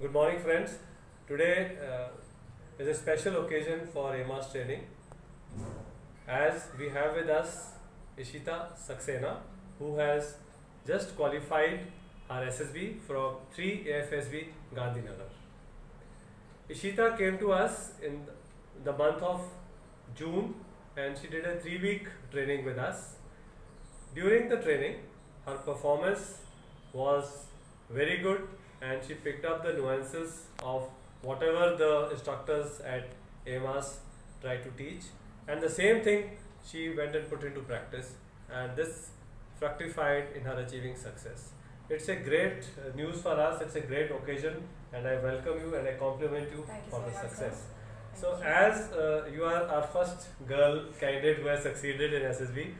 Good morning, friends. Today is a special occasion for AMAS training, as we have with us Ishita Saxena, who has just qualified her SSB from 3 AFSB Gandhinagar. Ishita came to us in the month of June and she did a 3-week training with us. During the training, her performance was very good and she picked up the nuances of whatever the instructors at AMAS try to teach, and the same thing she went and put into practice, and this fructified in her achieving success. It's a great news for us, it's a great occasion, and I welcome you and I compliment you for the success. So as you are our first girl candidate who has succeeded in SSB,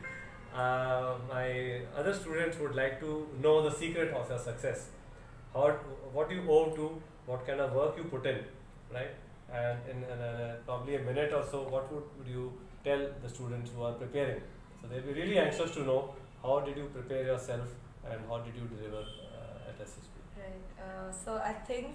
my other students would like to know the secret of your success. What you owe to, what kind of work you put in, right? And in probably a minute or so, what would you tell the students who are preparing? So they'll be really anxious to know how did you prepare yourself and how did you deliver at SSB? Right. So I think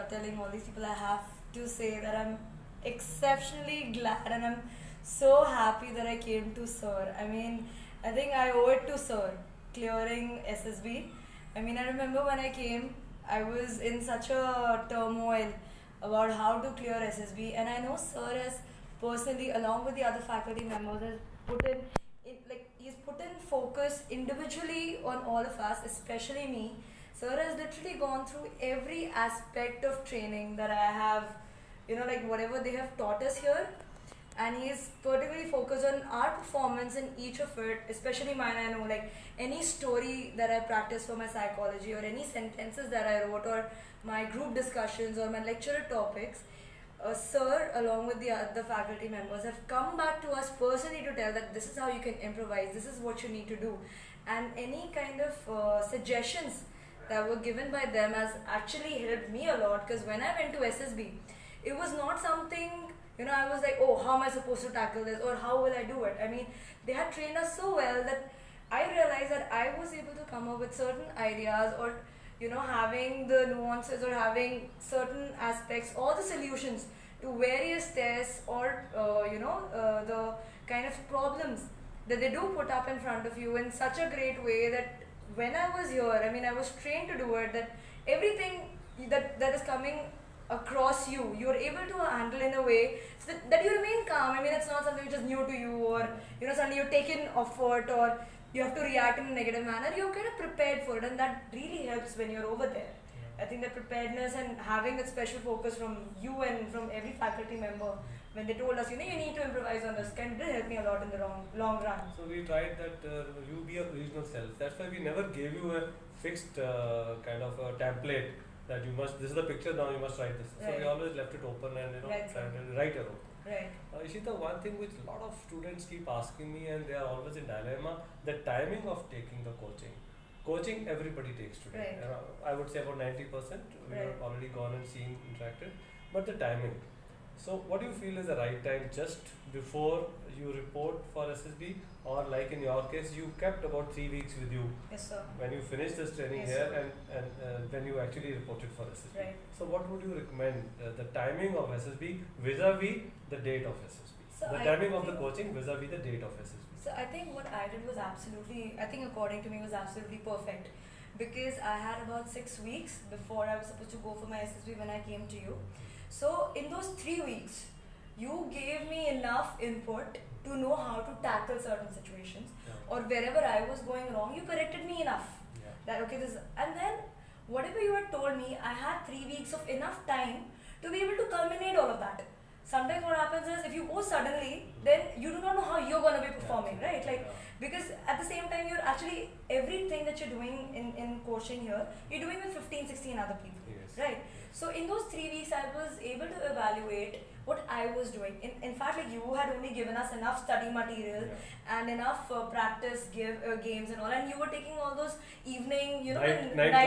telling all these people, I have to say that I'm exceptionally glad and I'm so happy that I came to Sir. I mean, I think I owe it to Sir clearing SSB. I mean, I remember when I came, I was in such a turmoil about how to clear SSB, and I know Sir has personally, along with the other faculty members, has put in he's put in focus individually on all of us, especially me. Sir has literally gone through every aspect of training that I have, whatever they have taught us here. And he's particularly focused on our performance in each of it, especially mine. I know, like any story that I practice for my psychology or any sentences that I wrote or my group discussions or my lecturer topics, Sir, along with the other faculty members, have come back to us personally to tell that this is how you can improvise, this is what you need to do. And any kind of suggestions that were given by them has actually helped me a lot, because when I went to SSB, it was not something, I was like, oh, how am I supposed to tackle this or how will I do it? I mean, they had trained us so well that I realized that I was able to come up with certain ideas or, having the nuances or having certain aspects or the solutions to various tests or, the kind of problems that they do put up in front of you in such a great way that when I was here, I mean, I was trained to do it, that everything that is coming across you, you're able to handle in a way so that you remain calm. I mean, it's not something which is new to you or, suddenly you're taken off foot or you have to react in a negative manner. You're kind of prepared for it, and that really helps when you're over there. I think that preparedness and having that special focus from you and from every faculty member when they told us, you need to improvise on this, did help me a lot in the long run. So we tried that you be a original self. That's why we never gave you a fixed kind of a template that you must, this is the picture, now you must write this. Right. So we always left it open and try to write your own. Right. Ishita, one thing which a lot of students keep asking me and they are always in dilemma, the timing of taking the coaching. Coaching everybody takes today. Right. I would say about 90%. We have already gone and seen, interacted. But the timing. So what do you feel is the right time, just before you report for SSB, or like in your case, you kept about 3 weeks with you? Yes, sir. When you finished this training here and then you actually reported for SSB. Right. So what would you recommend, the timing of SSB vis-a-vis the date of SSB? So the timing of the coaching vis-a-vis the date of SSB. So I think what I did was according to me was absolutely perfect, because I had about 6 weeks before I was supposed to go for my SSB when I came to you. So in those 3 weeks, you gave me enough input to know how to tackle certain situations, or wherever I was going wrong, you corrected me enough. That okay, and then whatever you had told me, I had 3 weeks of enough time to be able to culminate all of that. Sometimes what happens is, if you go suddenly, then you do not know how you're going to be performing, right? Because at the same time, you're actually, everything that you're doing in coaching here, you're doing with 15, 16 other people, right? So in those 3 weeks, I was able to evaluate what I was doing. In fact, like, you had only given us enough study material and enough practice games and all, and you were taking all those evening, night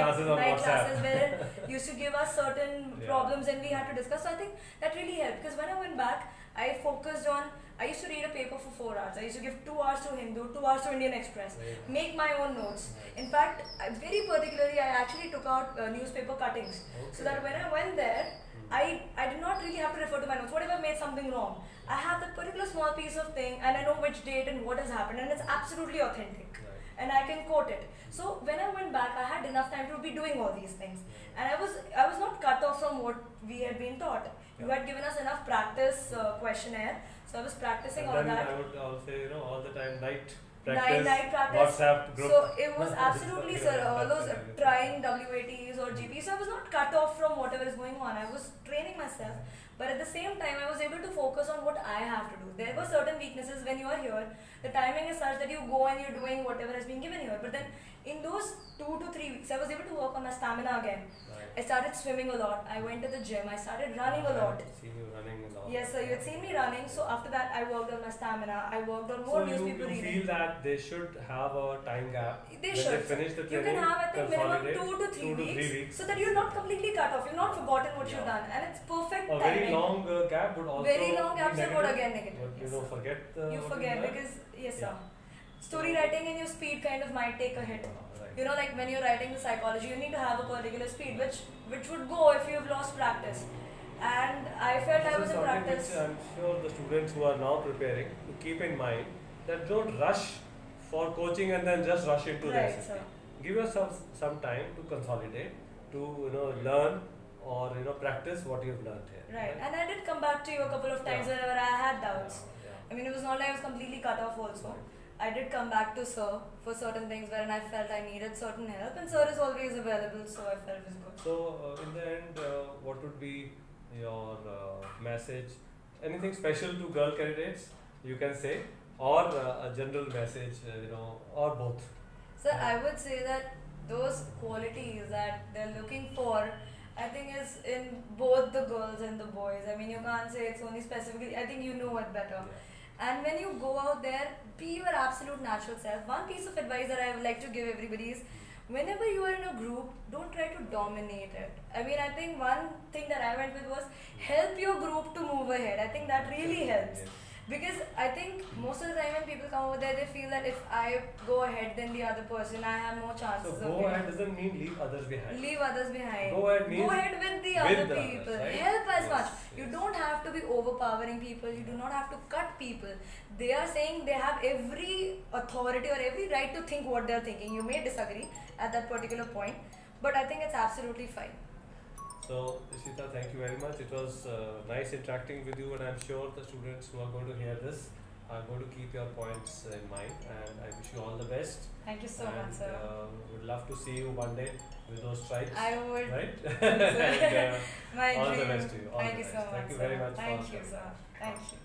classes where you used to give us certain problems and we had to discuss. So I think that really helped, because when I went back, I focused on I used to read a paper for 4 hours. I used to give 2 hours to Hindu, 2 hours to Indian Express, make my own notes. In fact, very particularly, I actually took out newspaper cuttings, so that when I went there, I did not really have to refer to my notes. What if I made something wrong? I have that particular small piece of thing, and I know which date and what has happened, and it's absolutely authentic. And I can quote it. So when I went back, I had enough time to be doing all these things, and I was not cut off from what we had been taught. You had given us enough practice questionnaire, so I was practicing and all then that. I would say, all the time night Night practice. WhatsApp group. So it was absolutely all those trying WATs or GPs. So I was not cut off from whatever is going on. I was training myself, but at the same time I was able to focus on what I have to do. There were certain weaknesses when you are here. The timing is such that you go and you're doing whatever has been given here. But then in those 2 to 3 weeks, I was able to work on my stamina again. I started swimming a lot. I went to the gym. I started running a lot. I've seen you running a lot. Yes, sir. You had seen me running. So after that, I worked on my stamina. I worked on more newspaper reading. So you feel that they should have a time gap they when should. they finish the training? You can have, I think, minimum 2 to 3 weeks, so that you're not completely cut off. You've not forgotten what you've done, and it's perfect timing. A very long gap would also very long gaps be are good again negative. But you forget. You forget because yes, sir. Story writing and your speed kind of might take a hit. Like when you're writing the psychology, you need to have a particular speed, which would go if you've lost practice. And I felt I was in practice. Which I'm sure the students who are now preparing to keep in mind that don't rush for coaching and then just rush into the SSB. Give yourself some time to consolidate, to learn or practice what you've learned here. Right, and I did come back to you a couple of times whenever I had doubts. I mean, it was not like I was completely cut off also. I did come back to sir for certain things wherein I felt I needed certain help, and sir is always available, so I felt it was good. So, in the end, what would be your message? Anything special to girl candidates you can say, or a general message, or both? Sir, I would say that those qualities that they're looking for, I think is in both the girls and the boys. I mean, you can't say it's only specifically, I think you know it better. And when you go out there, be your absolute natural self. One piece of advice that I would like to give everybody is, whenever you are in a group, don't try to dominate it. I mean, I think one thing that I went with was help your group to move ahead. I think that really helps. Because I think most of the time when people come over there, they feel that if I go ahead than the other person, I have more chances of go ahead doesn't mean leave others behind. Leave others behind. Go ahead means go ahead with the other people. Others, right? Help as much. You don't have to be overpowering people. You do not have to cut people. They are saying they have every authority or every right to think what they are thinking. You may disagree at that particular point, but I think it's absolutely fine. So, Ishita, thank you very much. It was nice interacting with you, and I'm sure the students who are going to hear this are going to keep your points in mind, and I wish you all the best. Thank you so much, sir. Would love to see you one day with those stripes. I would. Right? My all dream. the best to you. All Thank the you best. so much. Thank you very much. Thank you, sir. Thank you.